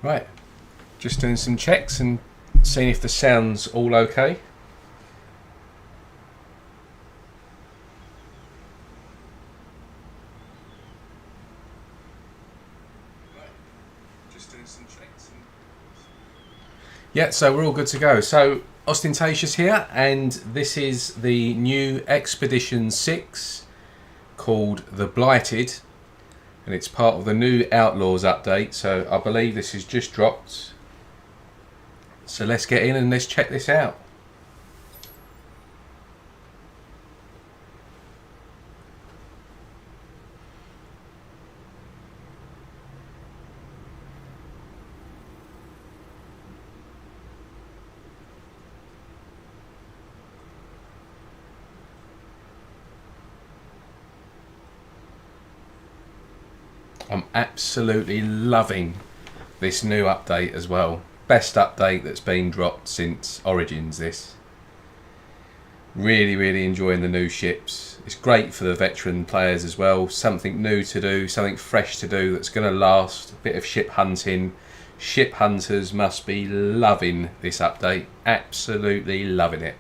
Right, just doing some checks and seeing if the sound's all okay. Yeah, so we're all good to go. So Austintacious here, and this is the new Expedition 6 called the Blighted, and it's part of the new Outlaws update. So I believe this has just dropped. So let's get in and let's check this out. I'm absolutely loving this new update as well. Best update that's been dropped since Origins, this. Really enjoying the new ships. It's great for the veteran players as well. Something new to do, something fresh to do that's going to last. A bit of ship hunting. Ship hunters must be loving this update. Absolutely loving it.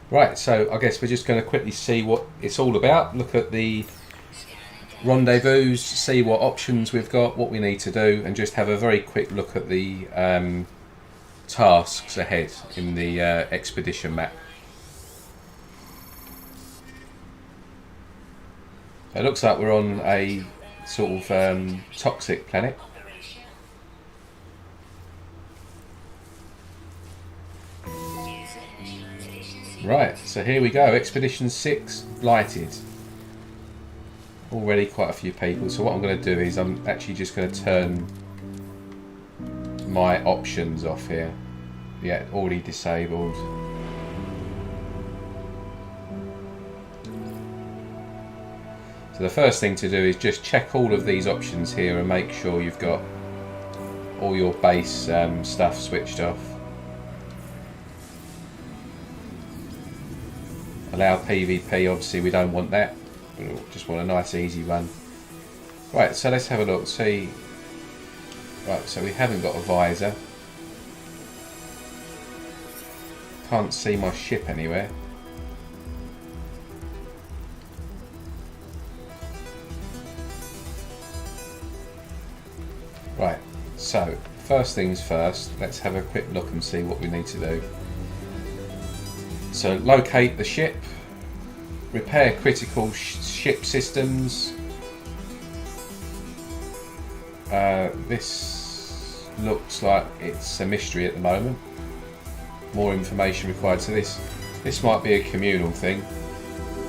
Right, so I guess we're just going to quickly see what it's all about. Look at the rendezvous, see what options we've got, what we need to do, and just have a very quick look at the tasks ahead in the expedition map. It looks like we're on a sort of toxic planet. Right, so here we go, Expedition 6, Blighted. Already quite a few people, so what I'm going to do is I'm actually just going to turn my options off here. Yeah, already disabled. So the first thing to do is just check all of these options here and make sure you've got all your base stuff switched off. Allow PvP, obviously we don't want that. We just want a nice easy run. Right, so let's have a look, see. Right, so we haven't got a visor. Can't see my ship anywhere. Right, so first things first, let's have a quick look and see what we need to do. So locate the ship, repair critical ship systems. This looks like it's a mystery at the moment. More information required. So this might be a communal thing.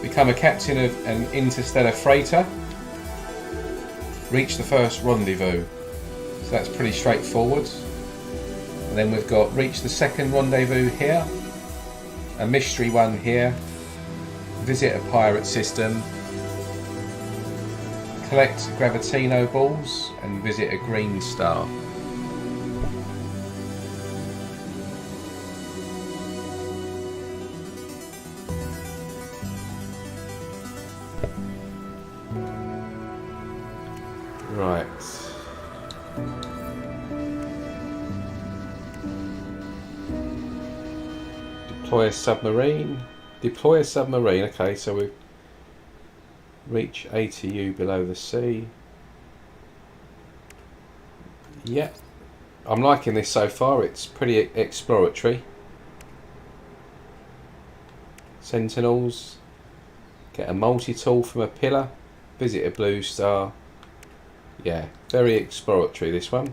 Become a captain of an interstellar freighter. Reach the first rendezvous. So that's pretty straightforward. And then we've got reach the second rendezvous here. A mystery one here. Visit a pirate system. Collect Gravitino balls and visit a green star. Right. Deploy a submarine. Deploy a submarine. Okay, so we reach ATU below the sea. Yeah, I'm liking this so far. It's pretty exploratory. Sentinels. Get a multi-tool from a pillar. Visit a blue star. Yeah, very exploratory this one.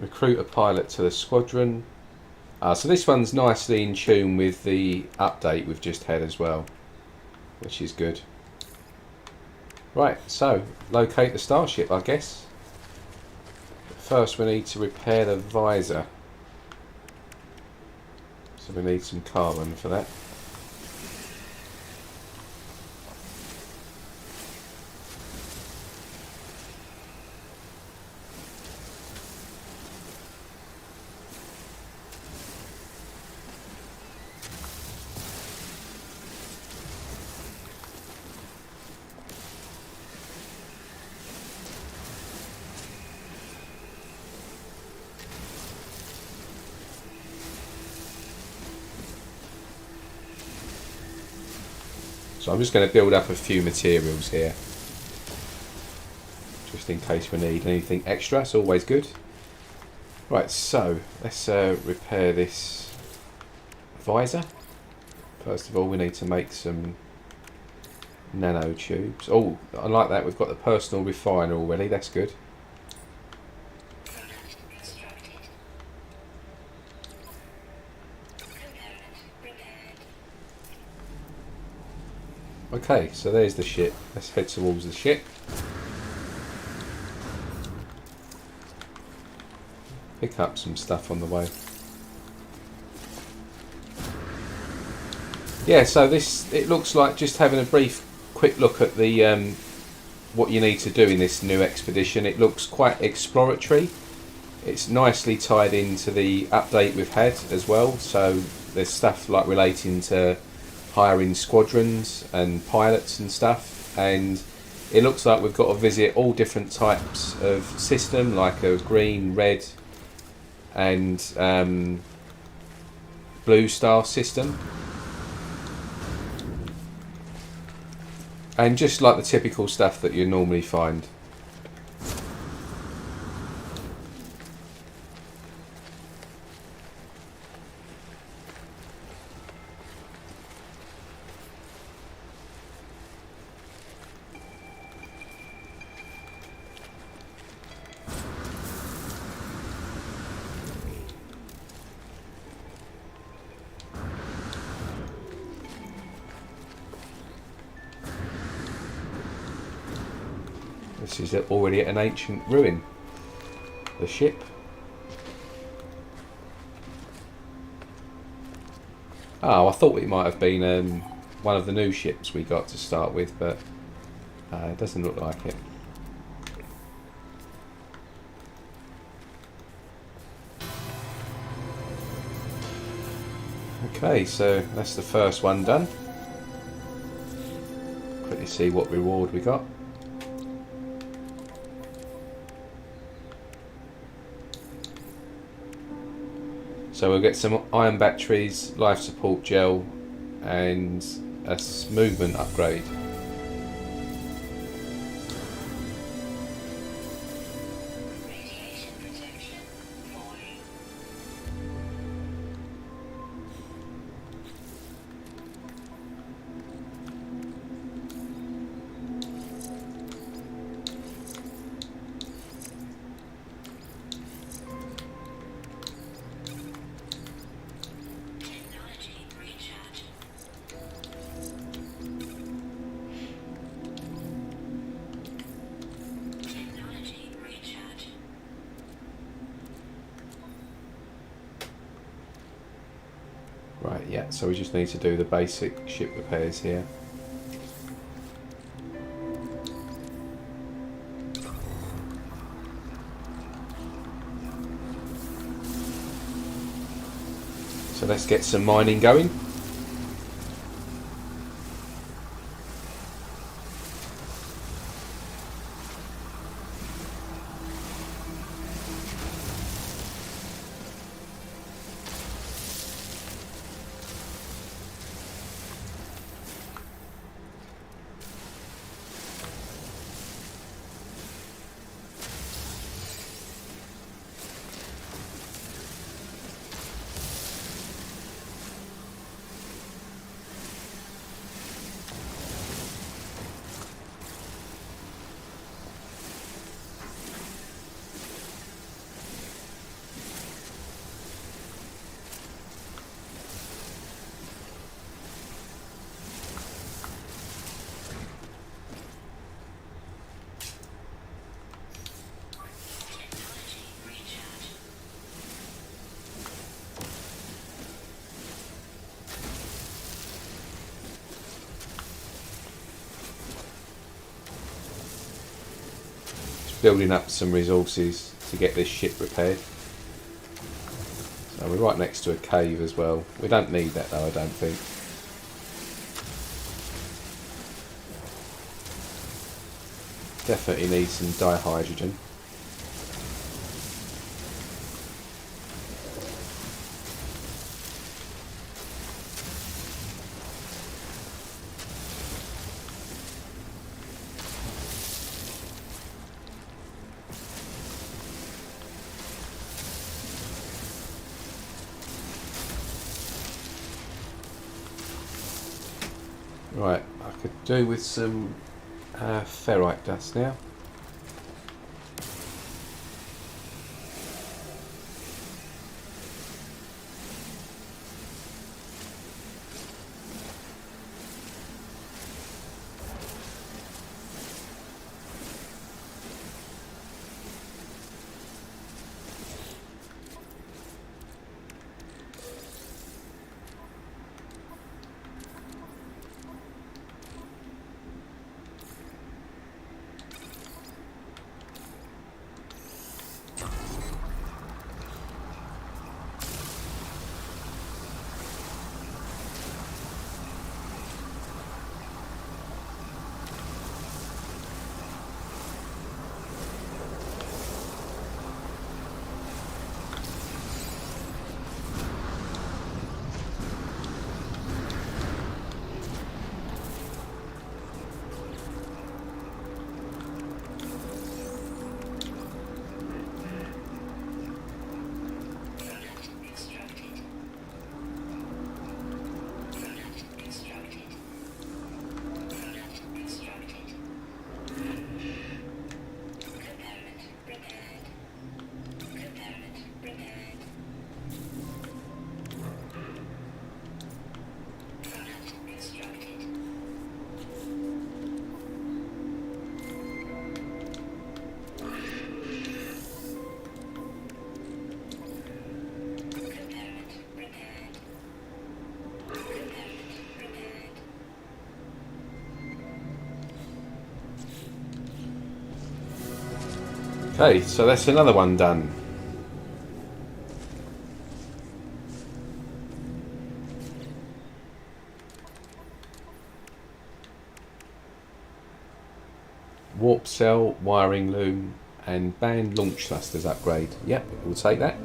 Recruit a pilot to the squadron. So this one's nicely in tune with the update we've just had as well, which is good. Right, so locate the starship, I guess. But first we need to repair the visor. So we need some carbon for that. So I'm just going to build up a few materials here, just in case we need anything extra. It's always good. Right, so let's repair this visor. First of all, we need to make some nanotubes. Oh, I like that. We've got the personal refiner already. That's good. Okay, so there's the ship. Let's head towards the ship. Pick up some stuff on the way. Yeah, so this, it looks like, just having a brief quick look at the what you need to do in this new expedition. It looks quite exploratory. It's nicely tied into the update we've had as well. So there's stuff like relating to hiring squadrons and pilots and stuff, and it looks like we've got to visit all different types of system, like a green, red and blue star system, and just like the typical stuff that you normally find. This is already at an ancient ruin, the ship. Oh, I thought it might have been one of the new ships we got to start with, but it doesn't look like it. Okay, so that's the first one done. Quickly see what reward we got. So we'll get some ion batteries, life support gel, and a movement upgrade. Right, yeah, so we just need to do the basic ship repairs here. So let's get some mining going. building up some resources to get this ship repaired. So we're right next to a cave as well. We don't need that though, I don't think. Definitely need some dihydrogen. Right, I could do with some ferrite dust now. Okay, so that's another one done. Warp cell, wiring loom, and band launch thrusters upgrade. Yep, we'll take that.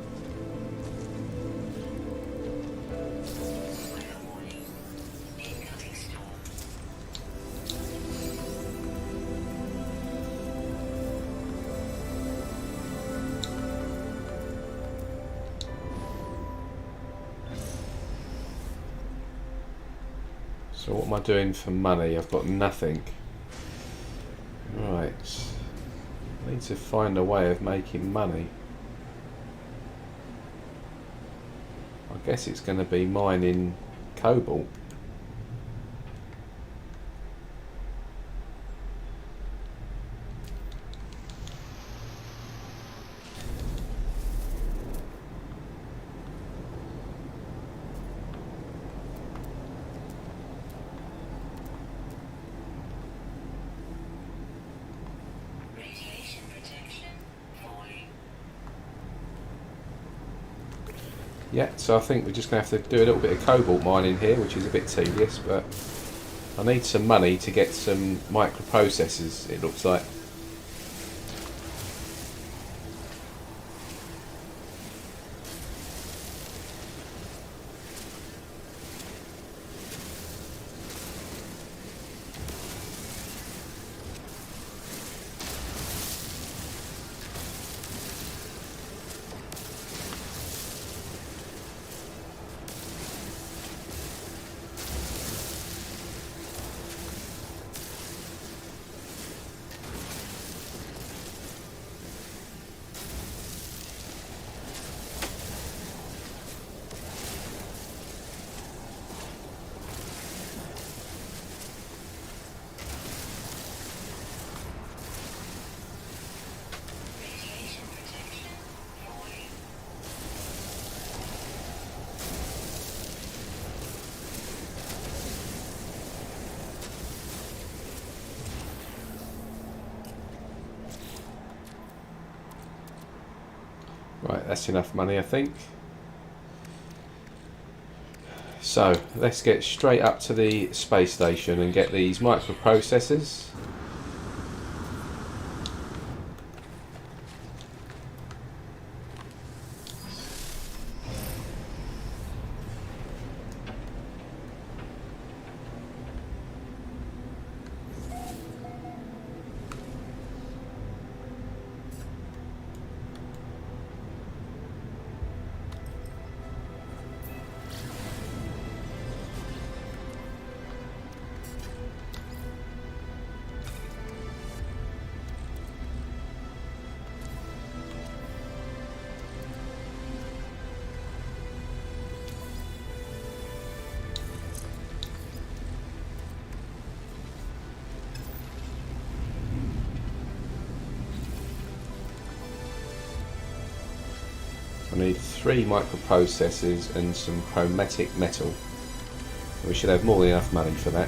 So what am I doing for money? I've got nothing. Right. I need to find a way of making money. I guess it's going to be mining cobalt. Yeah, so I think we're just going to have to do a little bit of cobalt mining here, which is a bit tedious, but I need some money to get some microprocessors, it looks like. Right, that's enough money, I think. So let's get straight up to the space station and get these microprocessors. I need 3 microprocessors and some chromatic metal. We should have more than enough money for that.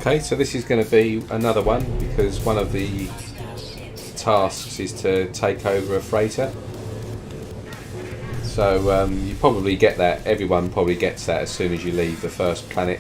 Okay, so this is going to be another one because one of the tasks is to take over a freighter. So you probably get that, everyone probably gets that as soon as you leave the first planet.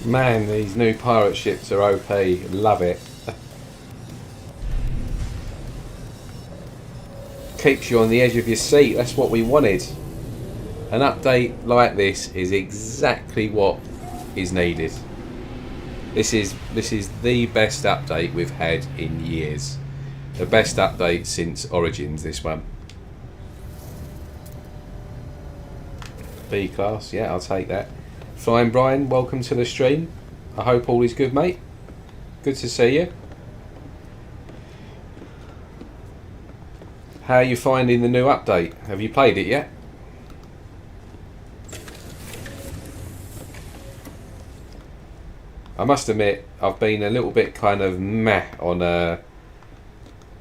Man, these new pirate ships are OP. Love it. Keeps you on the edge of your seat. That's what we wanted. An update like this is exactly what is needed. This is the best update we've had in years. The best update since Origins, this one. B class, yeah, I'll take that. Flying Brian, welcome to the stream. I hope all is good, mate. Good to see you. How are you finding the new update? Have you played it yet? I must admit, I've been a little bit kind of meh on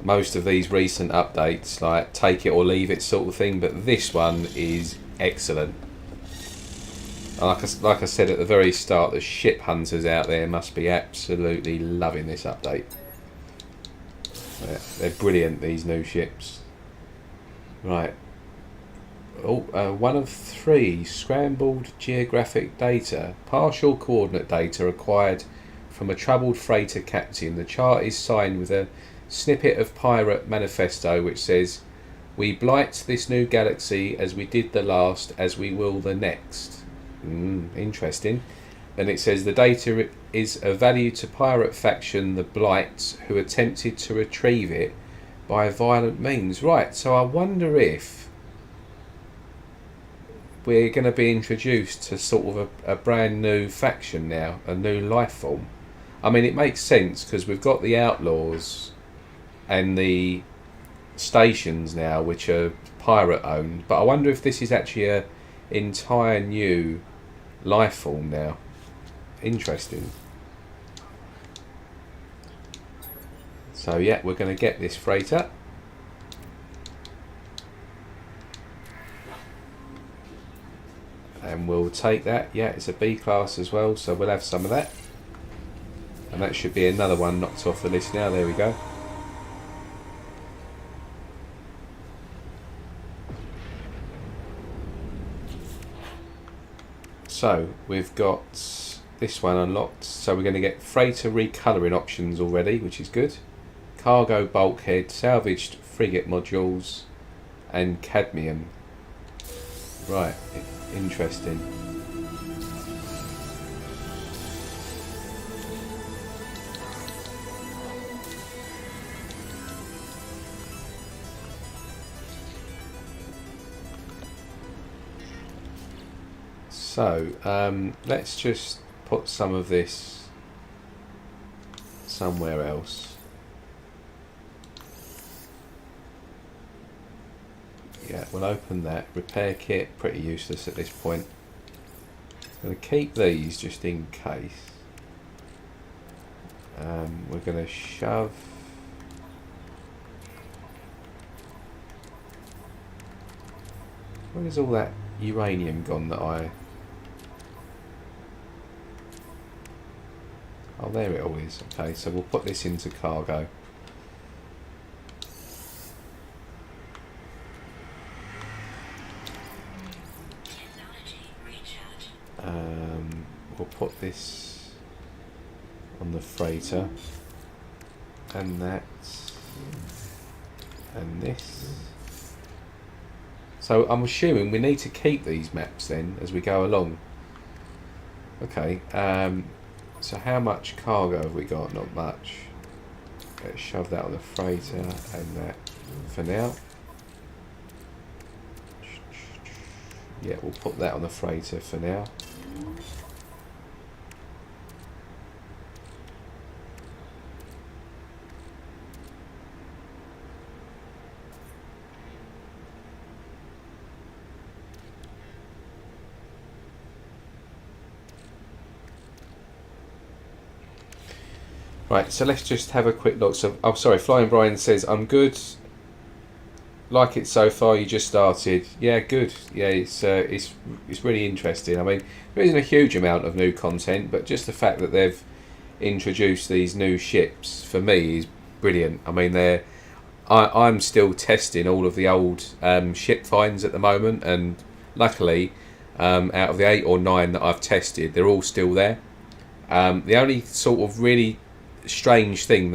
most of these recent updates, like take it or leave it sort of thing, but this one is excellent. Like I said at the very start, the ship hunters out there must be absolutely loving this update. Yeah, they're brilliant, these new ships. Right. Oh, 1 of 3 scrambled geographic data, partial coordinate data acquired from a troubled freighter captain. The chart is signed with a snippet of pirate manifesto which says, "We blight this new galaxy as we did the last, as we will the next." Interesting. And it says the data is of value to pirate faction the Blights, who attempted to retrieve it by violent means. Right, so I wonder if we're going to be introduced to sort of a brand new faction now, a new life form. I mean, it makes sense because we've got the Outlaws and the stations now, which are pirate owned, but I wonder if this is actually a entire new life form now. Interesting. So yeah, we're going to get this freighter. And we'll take that. Yeah, it's a B class as well, so we'll have some of that. And that should be another one knocked off the list now. There we go. So we've got this one unlocked, so we're going to get freighter recolouring options already, which is good. Cargo bulkhead, salvaged frigate modules and cadmium. Right, interesting. So let's just put some of this somewhere else. Yeah, we'll open that. Repair kit, pretty useless at this point. I'm going to keep these just in case. We're going to shove... Where's all that uranium gone that I... Oh, there it all is. Okay, so we'll put this into cargo. We'll put this on the freighter, and that, and this. So I'm assuming we need to keep these maps then as we go along. Okay, so how much cargo have we got? Not much. Let's shove that on the freighter and that for now. Yeah, we'll put that on the freighter for now. Right, so let's just have a quick look. So, oh, sorry, Flying Brian says, I'm good. Like it so far, you just started. Yeah, good. Yeah, it's really interesting. I mean, there isn't a huge amount of new content, but just the fact that they've introduced these new ships, for me, is brilliant. I mean, I'm still testing all of the old ship finds at the moment, and luckily, out of the 8 or 9 that I've tested, they're all still there. The only sort of really strange thing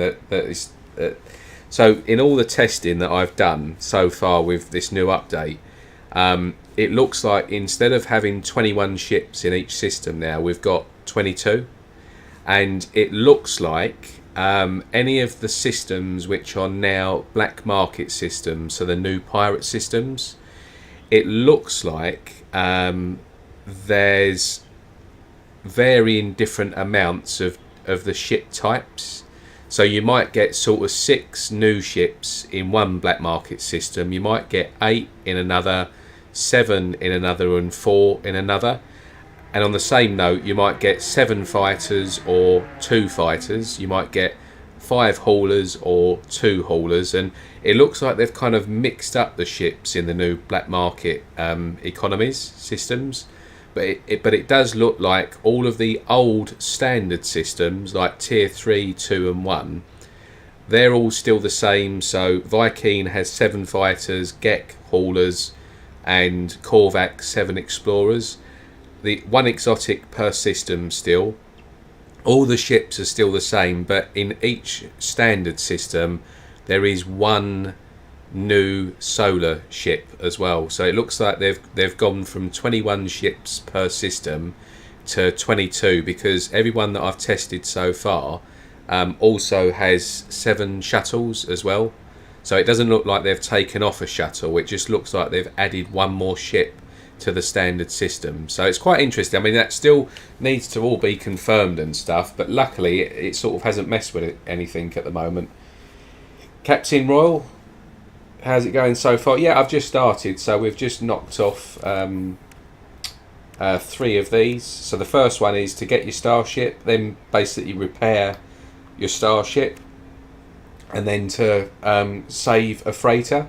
so in all the testing that I've done so far with this new update, it looks like instead of having 21 ships in each system now, we've got 22, and it looks like any of the systems which are now black market systems, so the new pirate systems, it looks like there's varying different amounts of the ship types. So you might get sort of 6 new ships in one black market system, you might get 8 in another, 7 in another, and 4 in another. And on the same note, you might get 7 fighters or 2 fighters, you might get 5 haulers or 2 haulers, and it looks like they've kind of mixed up the ships in the new black market economies systems. But it does look like all of the old standard systems, like tier 3, 2 and 1, they're all still the same. So Viking has 7 fighters, Gek haulers, and Korvac 7 explorers. The 1 exotic per system still. All the ships are still the same, but in each standard system there is 1 new solar ship as well. So it looks like they've gone from 21 ships per system to 22, because everyone that I've tested so far also has 7 shuttles as well. So it doesn't look like they've taken off a shuttle, it just looks like they've added 1 more ship to the standard system. So it's quite interesting. I mean, that still needs to all be confirmed and stuff, but luckily it sort of hasn't messed with anything at the moment. Captain Royal, how's it going so far? Yeah, I've just started, so we've just knocked off 3 of these. So the first one is to get your starship, then basically repair your starship, and then to save a freighter.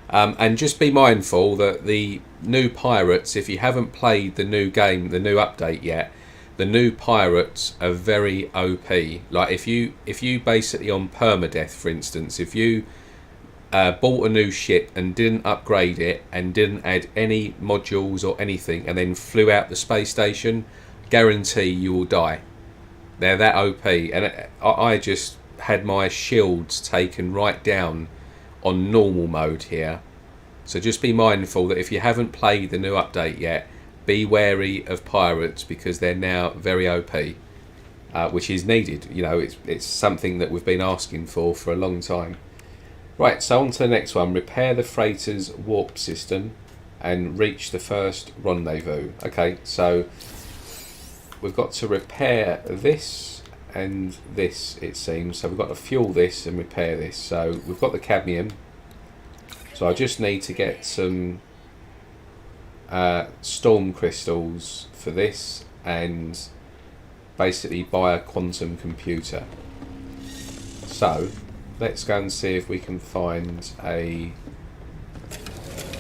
And just be mindful that the new pirates, if you haven't played the new game, the new update yet, the new pirates are very OP. Like if you basically on permadeath, for instance, if you bought a new ship and didn't upgrade it and didn't add any modules or anything and then flew out the space station, guarantee you will die. They're that OP. And I just had my shields taken right down on normal mode here. So just be mindful that if you haven't played the new update yet, be wary of pirates, because they're now very OP, which is needed. You know, it's something that we've been asking for a long time. Right, so on to the next one. Repair the freighter's warp system. and reach the first rendezvous. Okay, so we've got to repair this and this, it seems. So we've got to fuel this and repair this. So we've got the cadmium. So I just need to get some storm crystals for this and basically buy a quantum computer. So let's go and see if we can find a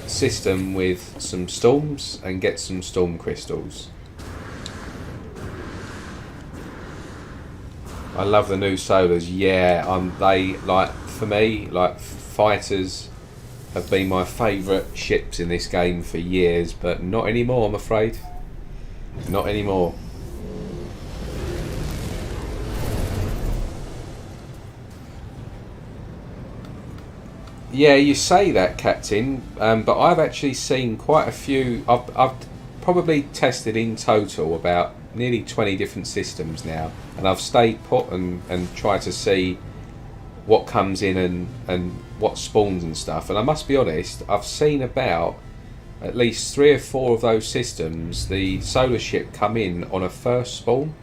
system with some storms and get some storm crystals. I love the new Solars. Yeah, they, like, for me, like, fighters have been my favourite ships in this game for years, but not anymore, I'm afraid. Not anymore. Yeah, you say that, Captain, but I've actually seen quite a few. I've probably tested in total about nearly 20 different systems now, and I've stayed put and tried to see what comes in and what spawns and stuff. And I must be honest, I've seen about at least 3 or 4 of those systems, the solar ship come in on a first spawn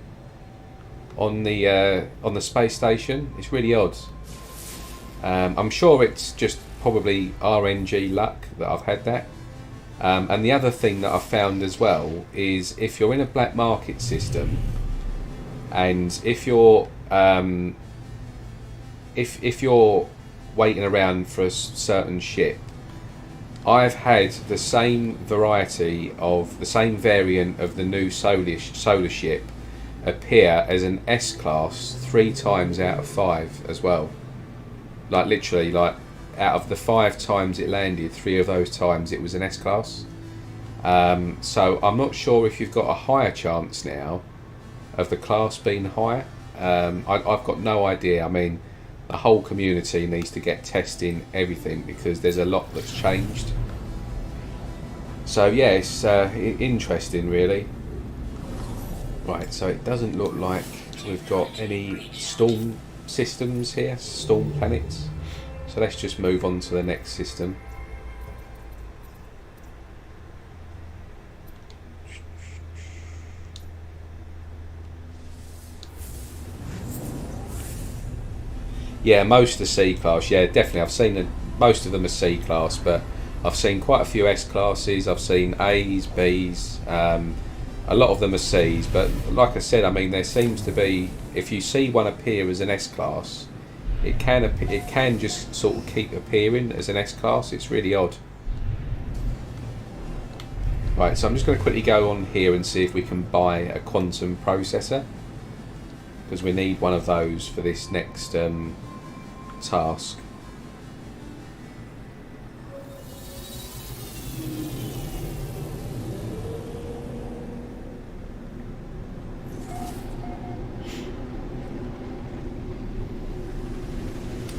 on the space station. It's really odd. I'm sure it's just probably RNG luck that I've had that. And the other thing that I've found as well is if you're in a black market system, and if you're if you're waiting around for a certain ship, I've had the same variety of the same variant of the new solar ship appear as an S-class 3 times out of 5 as well. Like literally, like out of the 5 times it landed, 3 of those times it was an S-class. So I'm not sure if you've got a higher chance now of the class being higher. I've got no idea. I mean, the whole community needs to get testing everything because there's a lot that's changed. So yeah, it's interesting really. Right, so it doesn't look like we've got any storm systems here, storm planets. So let's just move on to the next system. Yeah, most are C class. Yeah, definitely. I've seen most of them are C class, but I've seen quite a few S classes. I've seen A's, B's. A lot of them are C's, but like I said, I mean, there seems to be, if you see one appear as an S class, it can just sort of keep appearing as an S class. It's really odd. Right, so I'm just going to quickly go on here and see if we can buy a quantum processor, because we need one of those for this next task.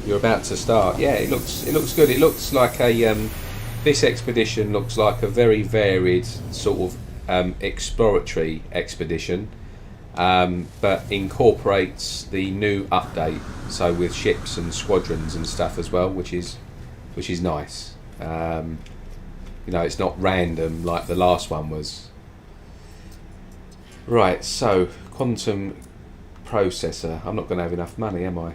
You're about to start. Yeah, it looks good. It looks like a this expedition looks like a very varied sort of exploratory expedition, but incorporates the new update. So with ships and squadrons and stuff as well, which is nice. You know, it's not random like the last one was. Right, so quantum processor. I'm not going to have enough money, am I?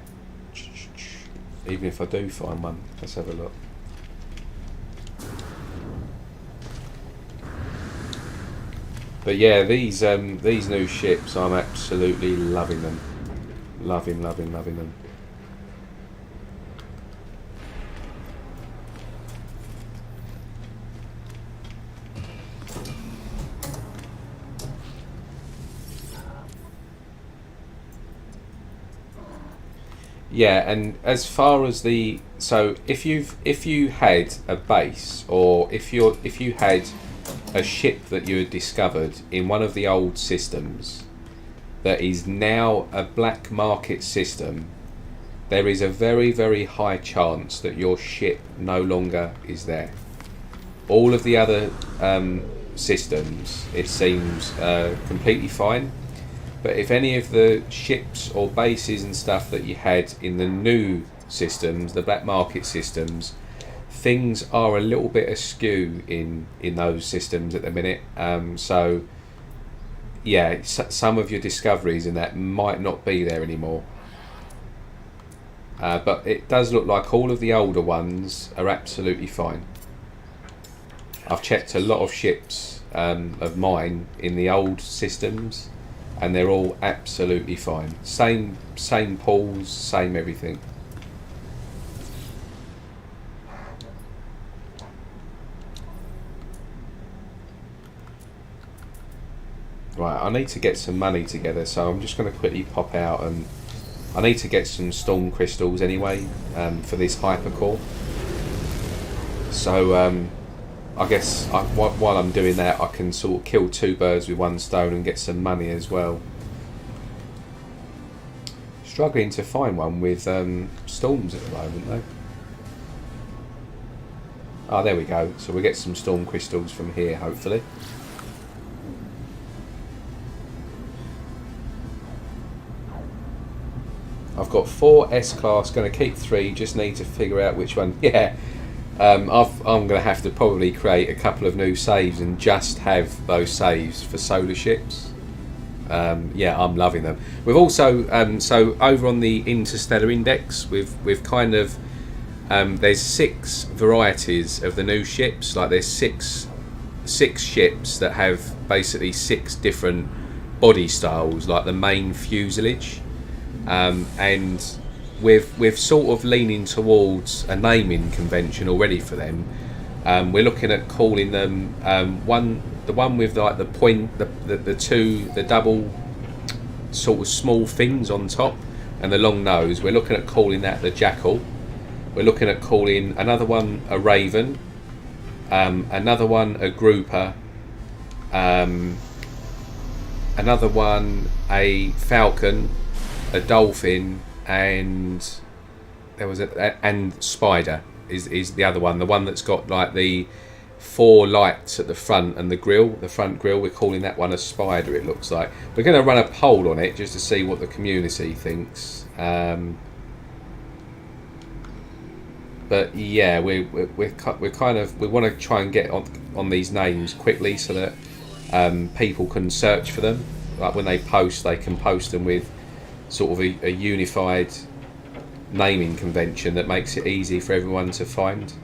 Even if I do find one. Let's have a look. But yeah, these new ships, I'm absolutely loving them. Loving them. Yeah, and as far as so if you had a base, or if you had a ship that you had discovered in one of the old systems that is now a black market system, there is a very, very high chance that your ship no longer is there. All of the other systems, it seems completely fine. But if any of the ships or bases and stuff that you had in the new systems, the black market systems, things are a little bit askew in those systems at the minute. So yeah, some of your discoveries in that might not be there anymore. But it does look like all of the older ones are absolutely fine. I've checked a lot of ships of mine in the old systems, and they're all absolutely fine. Same pulls, same everything. Right, I need to get some money together, so I'm just going to quickly pop out, and I need to get some storm crystals anyway for this hypercore. So I guess while I'm doing that, I can sort of kill two birds with one stone and get some money as well. Struggling to find one with storms at the moment though. Oh, there we go. So we'll get some storm crystals from here, hopefully. I've got 4 S-Class, going to keep 3, just need to figure out which one. Yeah, I'm going to have to probably create a couple of new saves and just have those saves for solar ships. Yeah, I'm loving them. We've also, so over on the interstellar index, we've kind of, there's 6 varieties of the new ships. Like there's six ships that have basically 6 different body styles, like the main fuselage. And we're sort of leaning towards a naming convention already for them. We're looking at calling them the one with like the point, the double sort of small fins on top and the long nose. We're looking at calling that the Jackal. We're looking at calling another one a Raven, another one a Grouper, another one a Falcon, a Dolphin, and there was and Spider is the other one, the one that's got like the 4 lights at the front and the front grille. We're calling that one a Spider, it looks like. We're going to run a poll on it just to see what the community thinks. But yeah, we want to try and get on these names quickly so that people can search for them. Like when they post, they can post them with sort of a unified naming convention that makes it easy for everyone to find.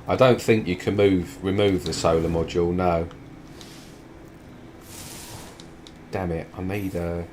I don't think you can remove the solar module, no. Damn it, I need a...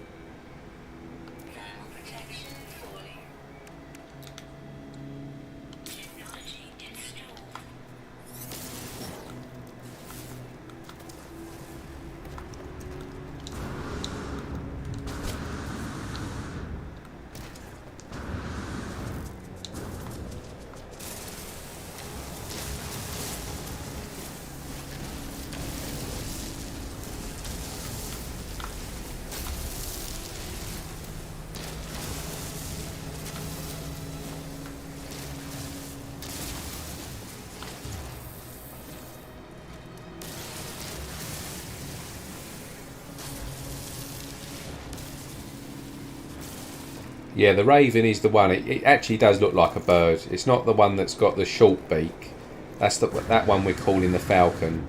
Yeah, the Raven is the one. It actually does look like a bird. It's not the one that's got the short beak. That's that one we're calling the Falcon.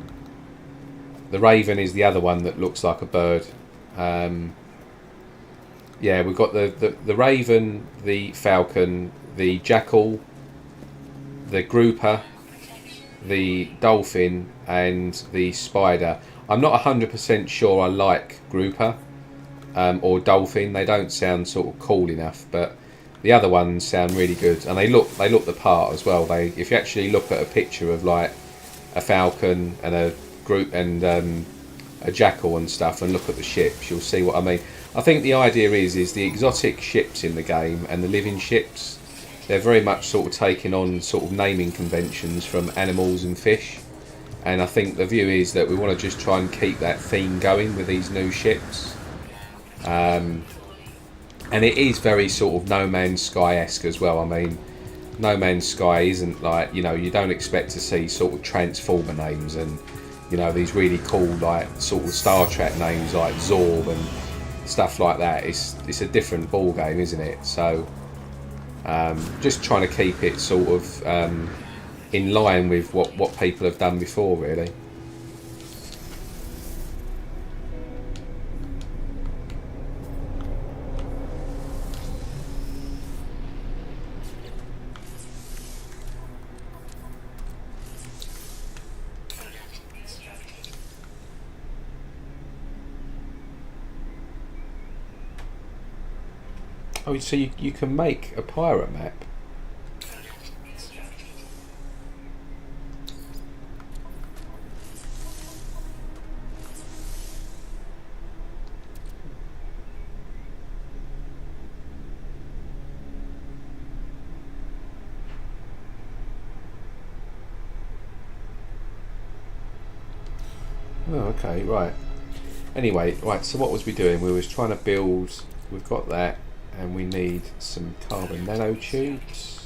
The Raven is the other one that looks like a bird. Yeah, we've got the Raven, the Falcon, the Jackal, the Grouper, the Dolphin, and the Spider. I'm not 100% sure I like Grouper. Or Dolphin. They don't sound sort of cool enough, but the other ones sound really good, and they look the part as well. If you actually look at a picture of like a Falcon and a group and a Jackal and stuff, and look at the ships, you'll see what I mean. I think the idea is the exotic ships in the game and the living ships, they're very much sort of taking on sort of naming conventions from animals and fish, and I think the view is that we want to just try and keep that theme going with these new ships. And it is very sort of No Man's Sky-esque as well. I mean, No Man's Sky isn't like, you know, you don't expect to see sort of Transformer names and, you know, these really cool like sort of Star Trek names like Zorb and stuff like that. It's a different ball game, isn't it? So just trying to keep it sort of in line with what people have done before, really. Oh, so you can make a pirate map. Oh, okay, right. Anyway, right, so what was we doing? We was trying to build, we've got that, and we need some carbon nanotubes.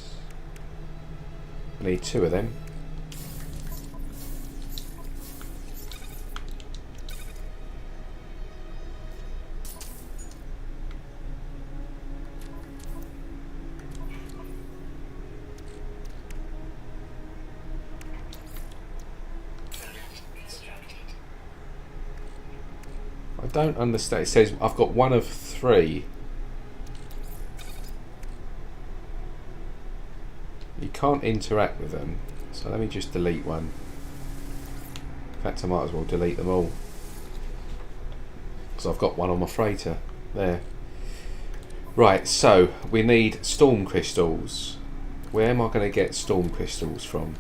We need 2 of them. I don't understand. It says I've got 1 of 3. You can't interact with them. So let me just delete one. In fact, I might as well delete them all. Because I've got 1 on my freighter. There. Right, so we need storm crystals. Where am I going to get storm crystals from?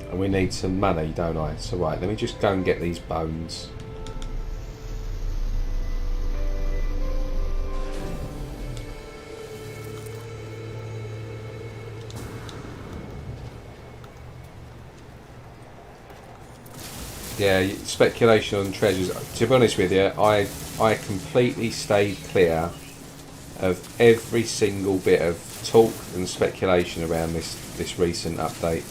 And we need some money, don't I? So right, let me just go and get these bones. Yeah, speculation on treasures. To be honest with you, I completely stayed clear of every single bit of talk and speculation around this recent update.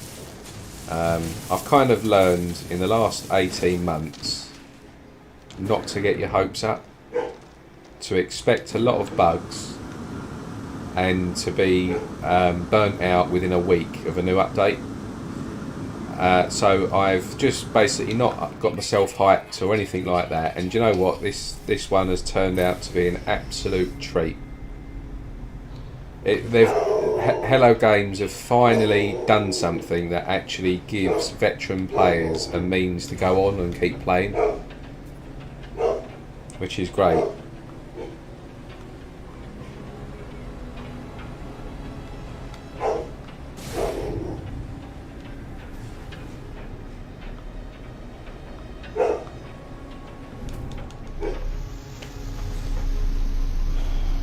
I've kind of learned in the last 18 months not to get your hopes up, to expect a lot of bugs, and to be burnt out within a week of a new update. So I've just basically not got myself hyped or anything like that. And do you know what? This one has turned out to be an absolute treat. Hello Games have finally done something that actually gives veteran players a means to go on and keep playing, which is great.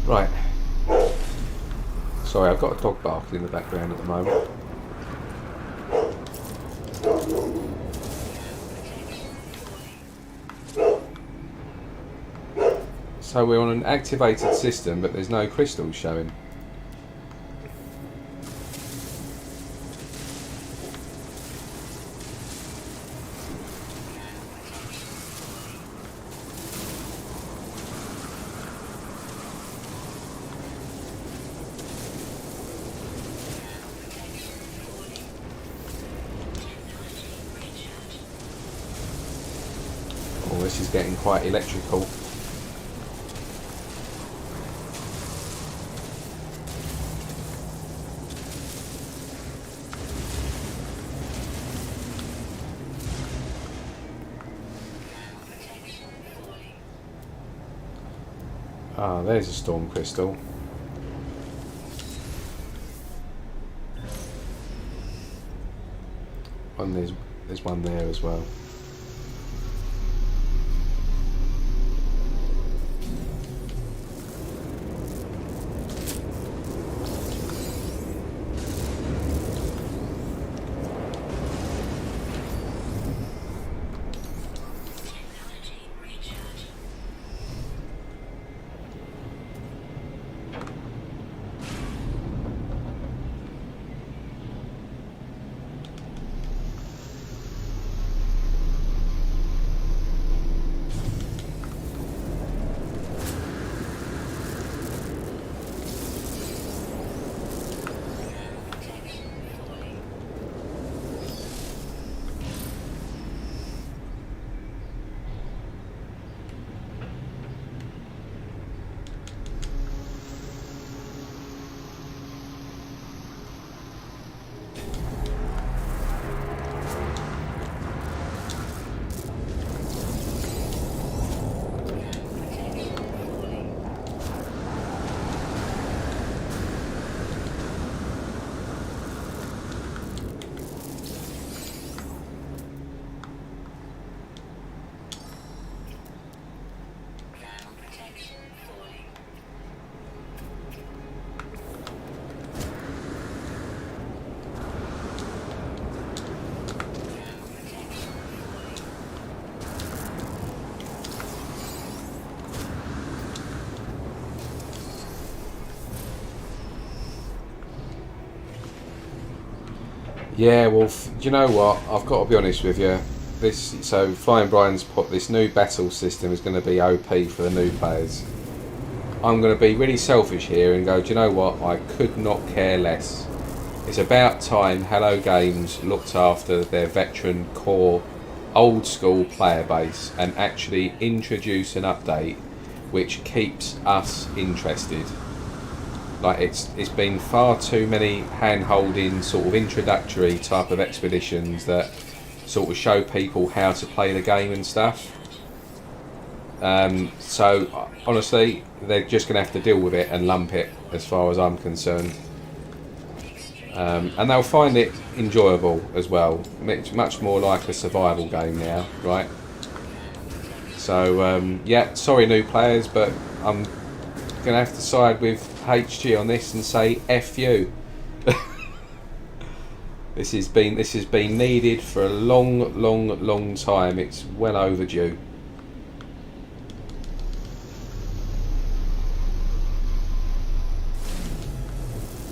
Right. Sorry, I've got a dog barking in the background at the moment. So we're on an activated system, but there's no crystals showing. Oh, this is getting quite electrical. Ah, there's a storm crystal. And there's one there as well. Yeah, well, do you know what? I've got to be honest with you. So Flying Brian's put this new battle system is going to be OP for the new players. I'm going to be really selfish here and go, do you know what? I could not care less. It's about time Hello Games looked after their veteran core old school player base and actually introduce an update which keeps us interested. Like it's been far too many hand-holding sort of introductory type of expeditions that sort of show people how to play the game and stuff. So honestly, they're just going to have to deal with it and lump it, as far as I'm concerned. And they'll find it enjoyable as well. It's much more like a survival game now, right? So yeah, sorry new players, but I'm going to have to side with HG on this and say F you. This has been needed for a long time. It's well overdue.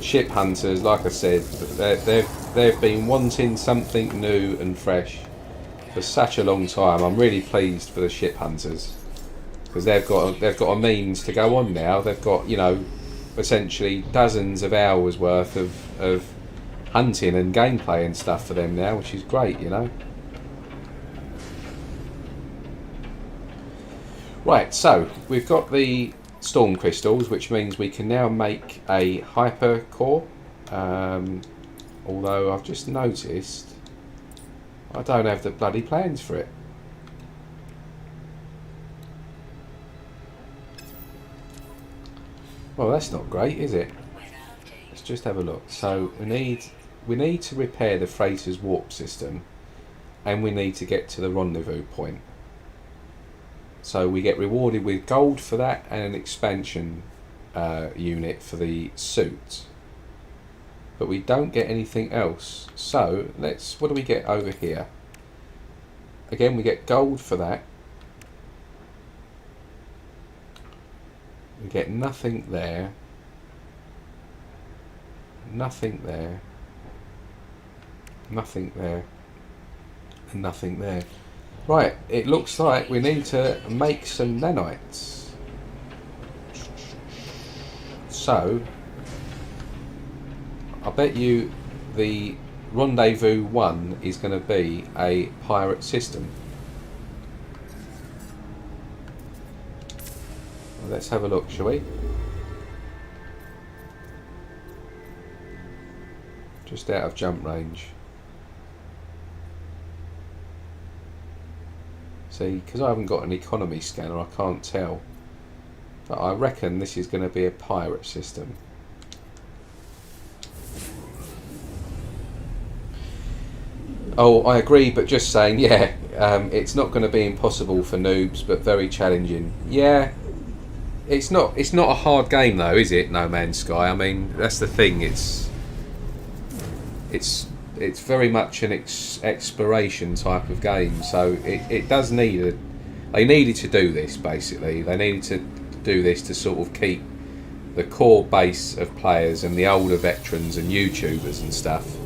Ship hunters, like I said, they've been wanting something new and fresh for such a long time. I'm really pleased for the ship hunters because they've got a means to go on now. They've got, you know, essentially dozens of hours worth of hunting and gameplay and stuff for them now, which is great, you know. Right, so we've got the storm crystals, which means we can now make a hyper core. Although I've just noticed I don't have the bloody plans for it. Well, that's not great, is it? Let's just have a look. So we need to repair the freighter's warp system, and we need to get to the rendezvous point. So we get rewarded with gold for that and an expansion unit for the suit, but we don't get anything else. So what do we get over here? Again, we get gold for that. We get nothing there, nothing there, nothing there, and nothing there. Right, it looks like we need to make some nanites. So, I bet you the Rendezvous 1 is going to be a pirate system. Well, let's have a look, shall we? Just out of jump range. See, because I haven't got an economy scanner, I can't tell. But I reckon this is going to be a pirate system. Oh, I agree, but just saying, yeah, it's not going to be impossible for noobs, but very challenging. Yeah, it's not a hard game though, is it? No Man's Sky. I mean, that's the thing. It's very much an exploration type of game, so it does need they needed to do this basically. They needed to do this to sort of keep the core base of players and the older veterans and YouTubers and stuff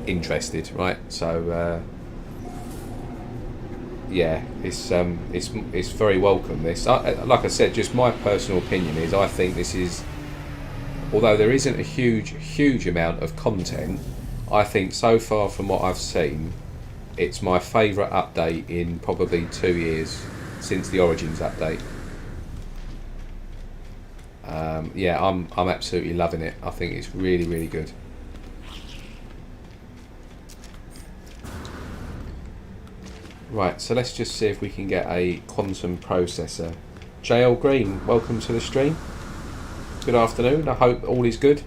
interested, right? So yeah, it's very welcome. This, like I said, just my personal opinion is I think this is, although there isn't a huge amount of content, I think so far from what I've seen, it's my favourite update in probably 2 years since the Origins update. Yeah, I'm absolutely loving it. I think it's really good. Right, so let's just see if we can get a quantum processor. JL Green, welcome to the stream. Good afternoon. I hope all is good.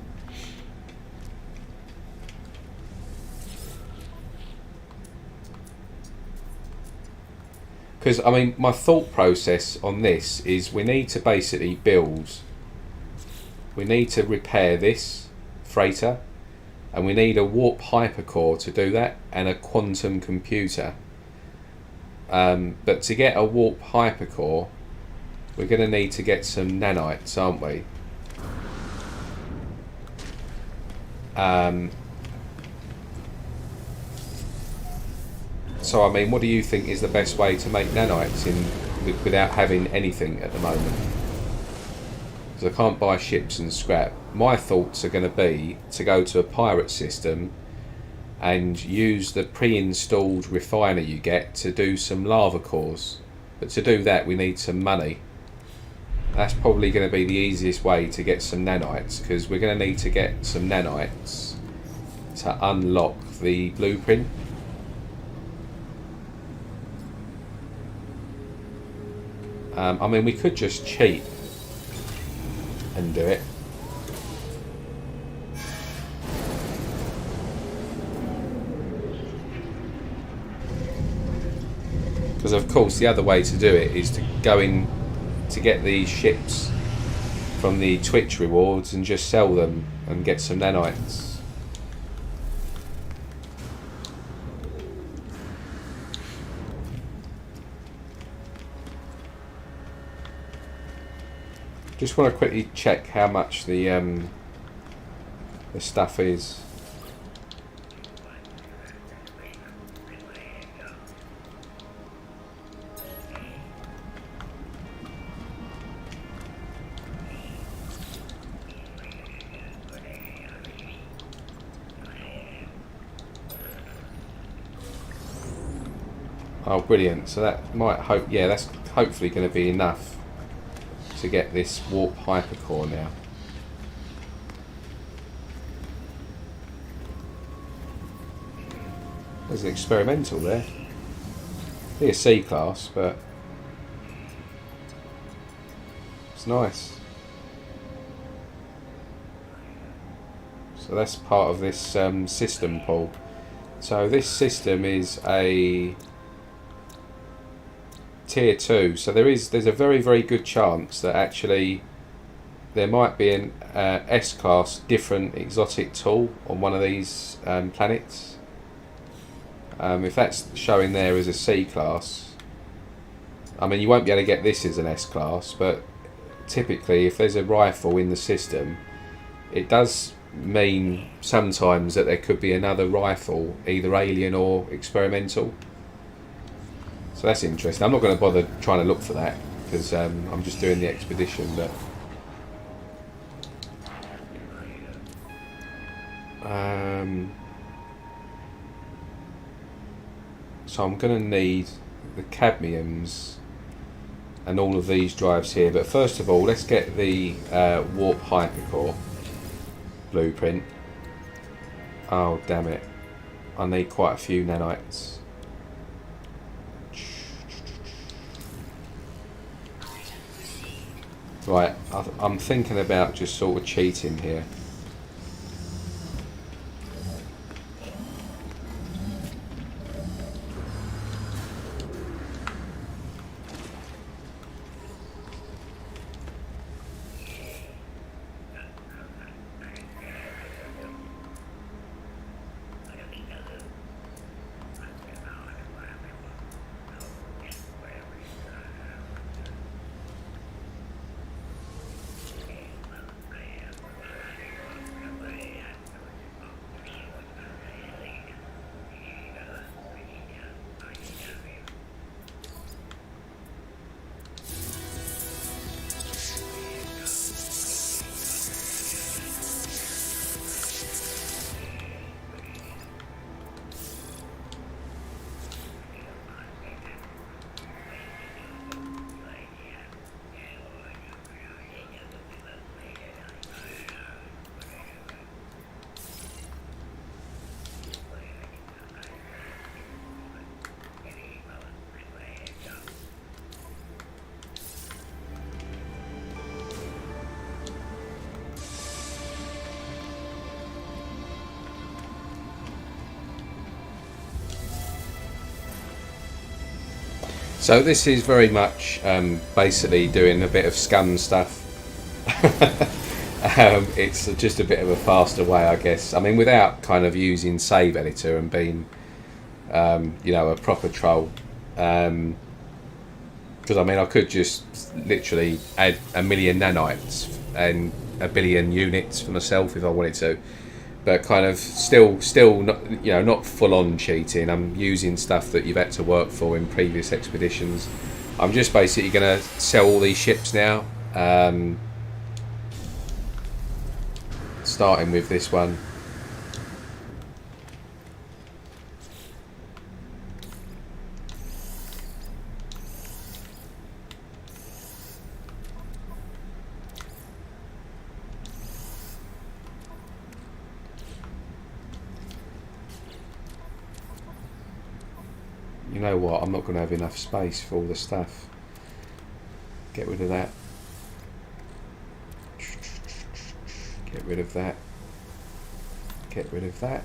Because, I mean, my thought process on this is we need to basically we need to repair this freighter, and we need a warp hypercore to do that, and a quantum computer. But to get a warp hypercore, we're going to need to get some nanites, aren't we? So I mean, what do you think is the best way to make nanites without having anything at the moment? Because I can't buy ships and scrap. My thoughts are going to be to go to a pirate system and use the pre-installed refiner you get to do some lava cores. But to do that we need some money. That's probably going to be the easiest way to get some nanites, because we're going to need to get some nanites to unlock the blueprint. I mean, we could just cheat and do it. Because of course the other way to do it is to go in to get these ships from the Twitch rewards and just sell them and get some nanites. Just want to quickly check how much the stuff is. Oh, brilliant! So that might that's hopefully going to be enough to get this warp hypercore now. There's an experimental there. Be a C class, but it's nice. So that's part of this system pool. So this system is a tier 2, so there's a very good chance that actually there might be an S-class different exotic tool on one of these planets. If that's showing there as a C-class, I mean you won't be able to get this as an S-class, but typically if there's a rifle in the system, it does mean sometimes that there could be another rifle, either alien or experimental. So that's interesting. I'm not going to bother trying to look for that because I'm just doing the expedition. But so I'm going to need the cadmiums and all of these drives here. But first of all, let's get the warp hypercore blueprint. Oh damn it! I need quite a few nanites. Right, I'm thinking about just sort of cheating here. So this is very much basically doing a bit of scum stuff. It's just a bit of a faster way, I guess. I mean, without kind of using save editor and being, you know, a proper troll. Because I mean, I could just literally add 1 million nanites and 1 billion units for myself if I wanted to. but kind of still not, you know, not full on cheating. I'm using stuff that you've had to work for in previous expeditions. I'm just basically going to sell all these ships now, starting with this one. You know what, I'm not going to have enough space for all the stuff. Get rid of that. Get rid of that. Get rid of that.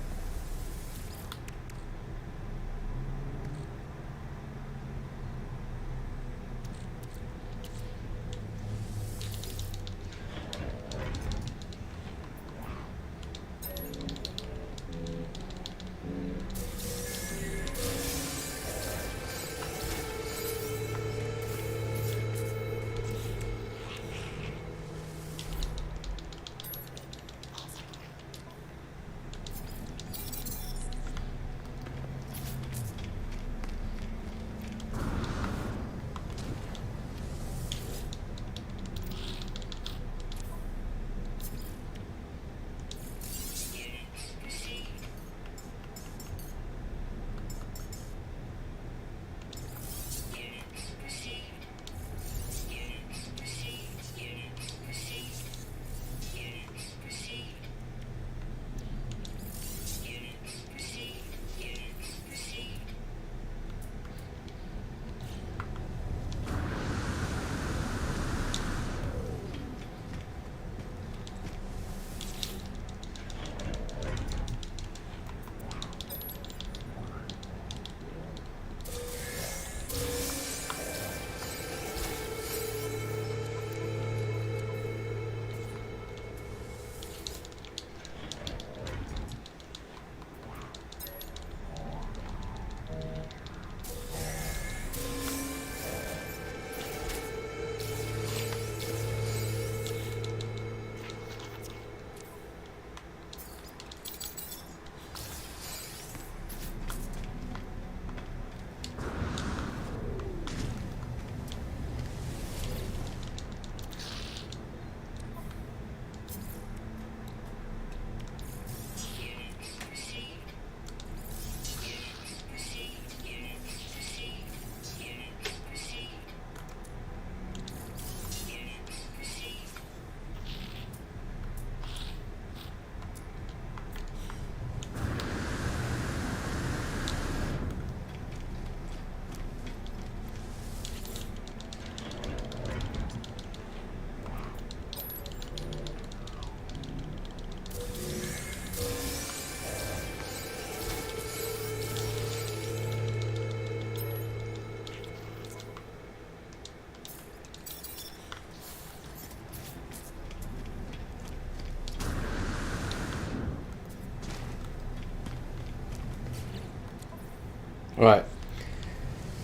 Right,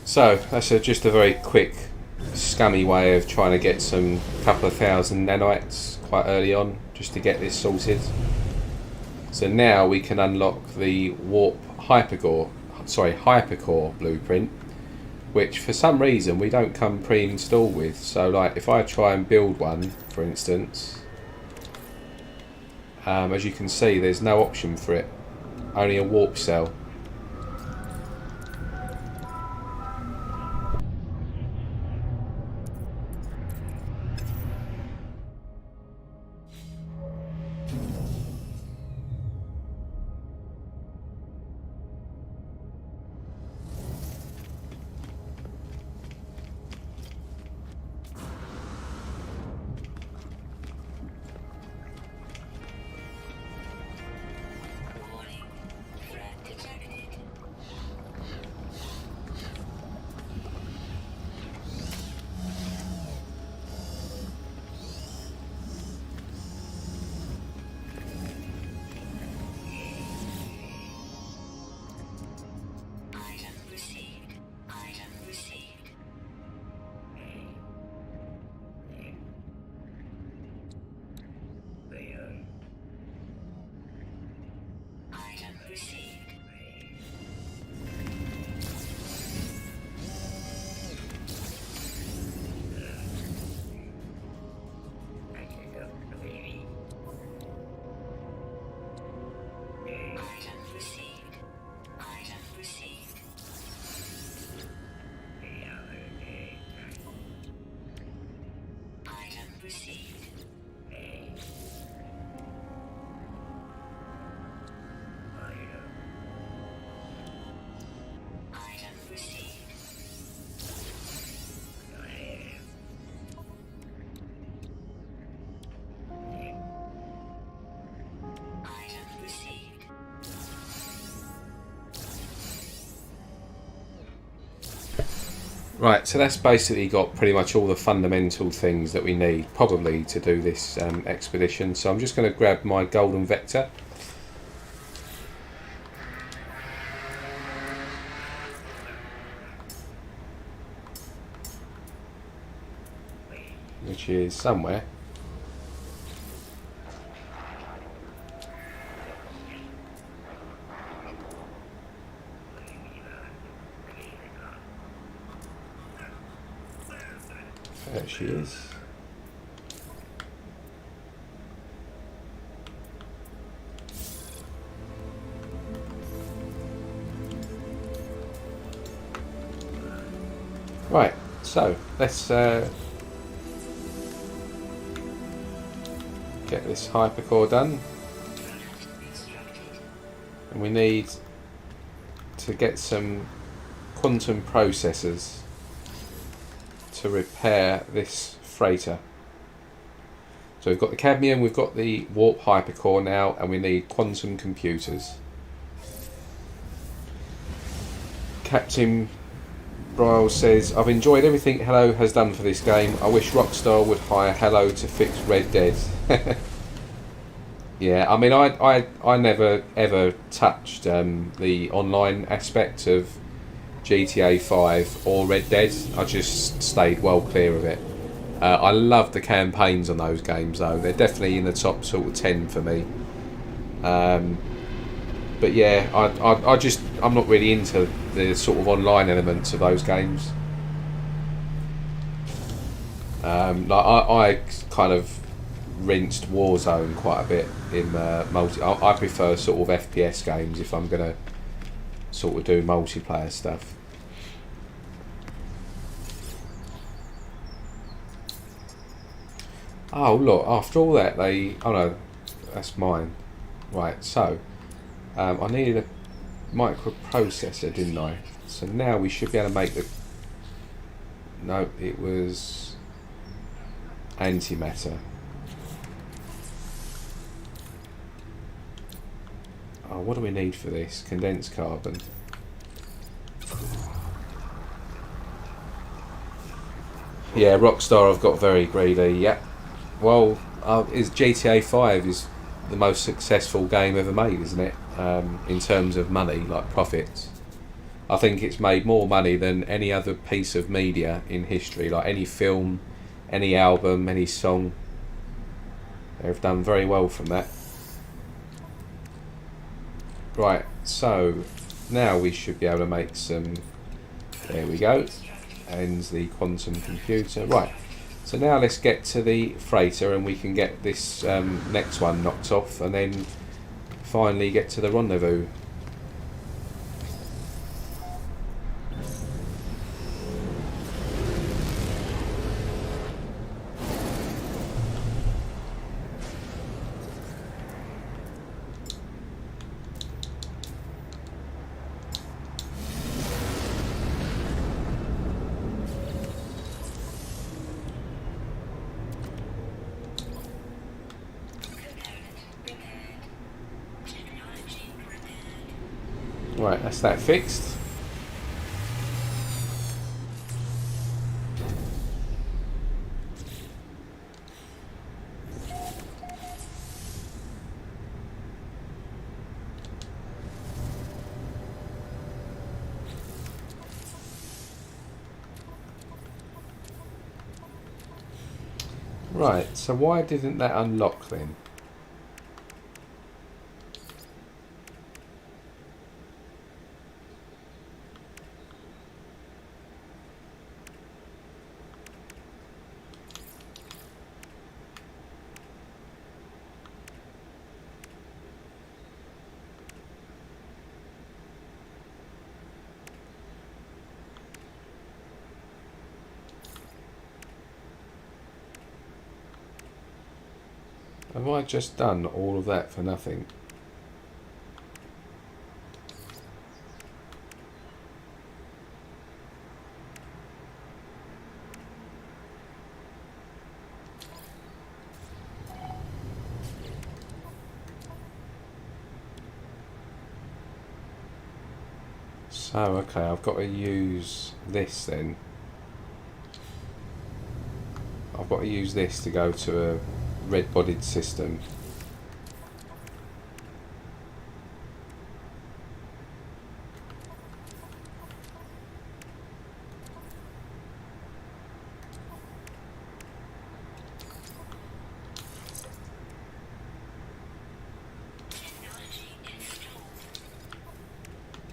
so that's just a very quick, scummy way of trying to get some couple of thousand nanites quite early on, just to get this sorted. So now we can unlock the warp hypercore blueprint, which for some reason we don't come pre-installed with. So like if I try and build one, for instance, as you can see, there's no option for it, only a warp cell. Right, so that's basically got pretty much all the fundamental things that we need probably to do this expedition. So I'm just going to grab my golden vector. Which is somewhere. There she is. Right, so let's get this hypercore done. And we need to get some quantum processors to repair this freighter. So we've got the cadmium, we've got the warp hypercore now, and we need quantum computers. Captain Bryle says, I've enjoyed everything Hello has done for this game. I wish Rockstar would hire Hello to fix Red Dead. Yeah, I mean, I never ever touched the online aspect of GTA 5 or Red Dead. I just stayed well clear of it. I love the campaigns on those games though. They're definitely in the top sort of 10 for me. But yeah, I'm not really into the sort of online elements of those games. Like I kind of rinsed Warzone quite a bit in multi. I prefer sort of FPS games if I'm gonna sort of do multiplayer stuff. Oh look! After all that, oh no, that's mine. Right, so I needed a microprocessor, didn't I? So now we should be able to make the. No, it was antimatter. Oh, what do we need for this? Condensed carbon. Yeah, Rockstar have got very greedy. Yeah. Well, is GTA 5 is the most successful game ever made, isn't it? In terms of money, like profits. I think it's made more money than any other piece of media in history, like any film, any album, any song. They've done very well from that. Right, so now we should be able to make some. There we go. And the quantum computer. Right, so now let's get to the freighter and we can get this next one knocked off and then finally get to the rendezvous. Right, that's that fixed. Right, so why didn't that unlock then? Have I just done all of that for nothing? So, okay, I've got to use this then. got to use this to go to a red-bodied system.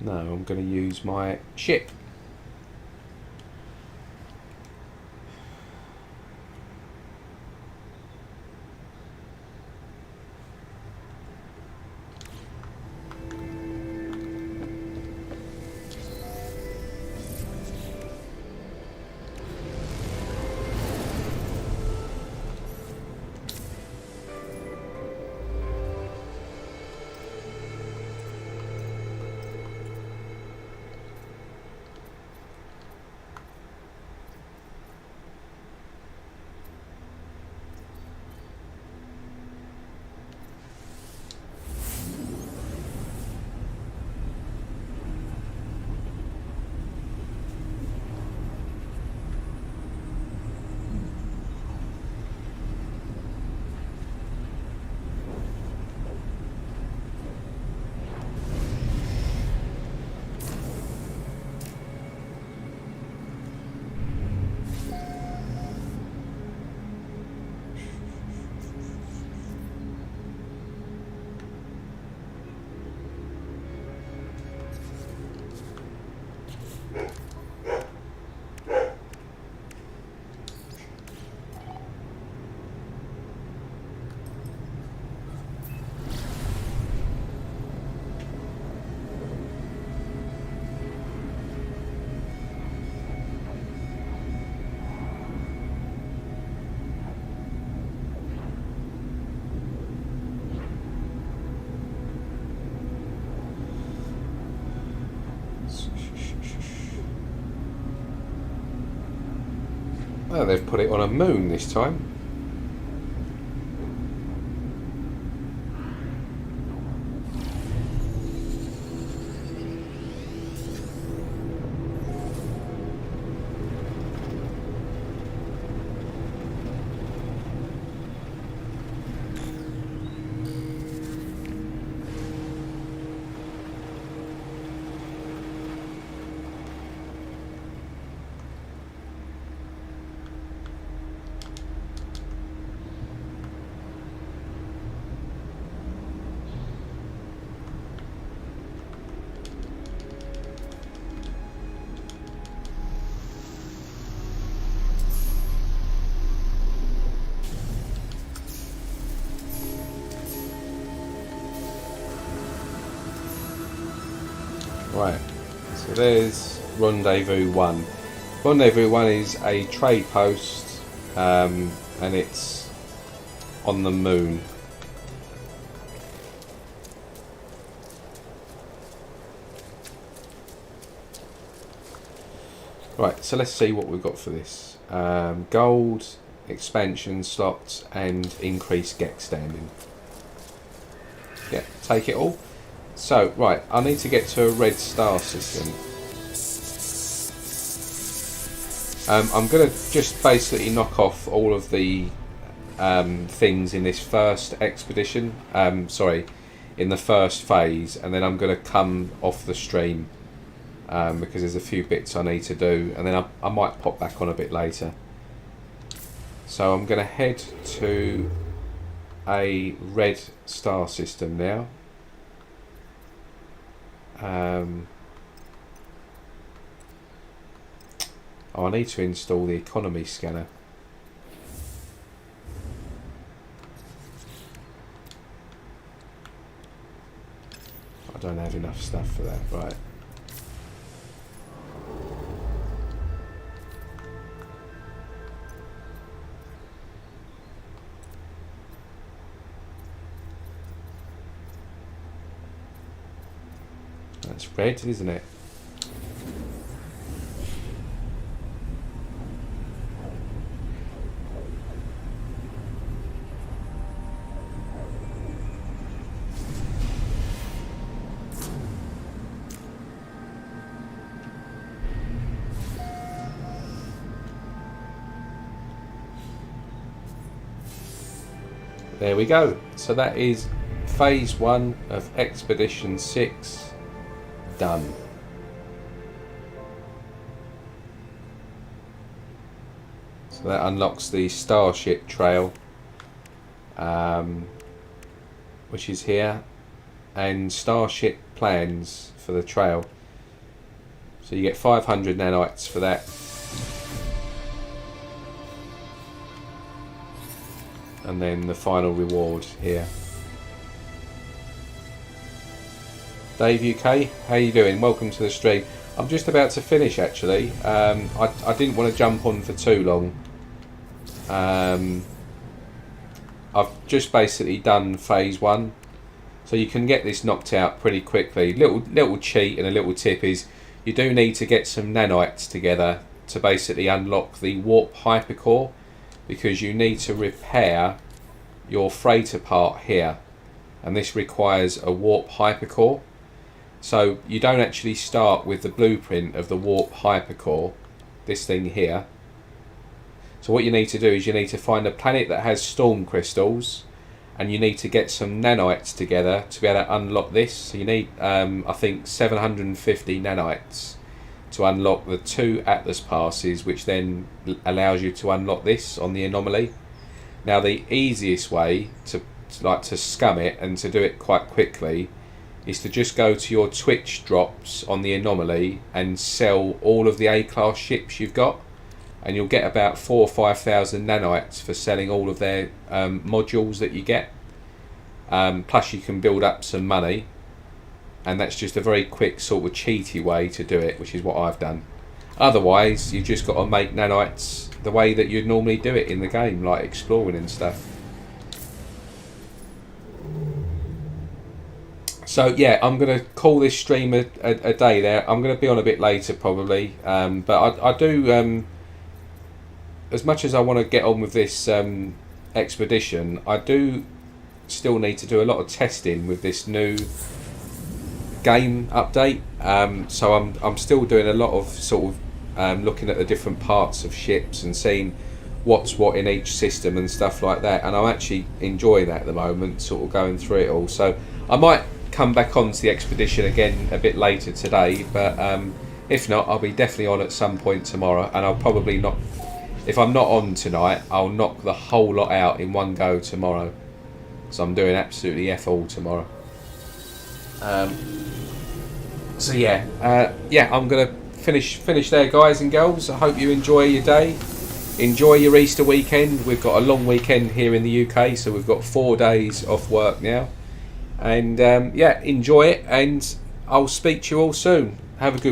No, I'm going to use my ship. Well, they've put it on a moon this time. Right, so there's Rendezvous 1. Rendezvous 1 is a trade post, and it's on the moon. Right, so let's see what we've got for this. Gold, expansion slots, and increased GEC standing. Yeah, take it all. So, right, I need to get to a red star system. I'm going to just basically knock off all of the things in this first expedition. Sorry, in the first phase, and then I'm going to come off the stream because there's a few bits I need to do, and then I might pop back on a bit later. So I'm going to head to a red star system now. Oh, I need to install the economy scanner. I don't have enough stuff for that, right. That's red, isn't it? there we go. So that is phase 1 of Expedition 6 done. So that unlocks the Starship trail, which is here, and Starship plans for the trail. So you get 500 nanites for that. And then the final reward here. Dave UK, how you doing? Welcome to the stream. I'm just about to finish actually. I didn't want to jump on for too long. I've just basically done phase 1, so you can get this knocked out pretty quickly. Little cheat and a little tip is you do need to get some nanites together to basically unlock the warp hypercore, because you need to repair your freighter part here, and this requires a warp hypercore. So you don't actually start with the blueprint of the warp hypercore, this thing here. So what you need to do is you need to find a planet that has storm crystals, and you need to get some nanites together to be able to unlock this. So you need I think 750 nanites to unlock the 2 Atlas passes, which then allows you to unlock this on the anomaly. Now the easiest way to scum it and to do it quite quickly is to just go to your Twitch drops on the anomaly and sell all of the A-class ships you've got, and you'll get about 4,000 or 5,000 nanites for selling all of their modules that you get. Plus you can build up some money, and that's just a very quick sort of cheaty way to do it, which is what I've done. Otherwise you just got to make nanites the way that you'd normally do it in the game, like exploring and stuff. So yeah, I'm going to call this stream a day there. I'm going to be on a bit later probably, but I do, as much as I want to get on with this expedition, I do still need to do a lot of testing with this new game update. So I'm still doing a lot of sort of looking at the different parts of ships and seeing what's what in each system and stuff like that, and I'm actually enjoying that at the moment, sort of going through it all. So I might come back onto the expedition again a bit later today, but if not, I'll be definitely on at some point tomorrow, and I'll probably not, if I'm not on tonight, I'll knock the whole lot out in one go tomorrow, so I'm doing absolutely F all tomorrow. So yeah, I'm gonna finish there, guys and girls. I hope you enjoy your day, enjoy your Easter weekend. We've got a long weekend here in the UK, so we've got 4 days off work now, and yeah, enjoy it, and I'll speak to you all soon. Have a good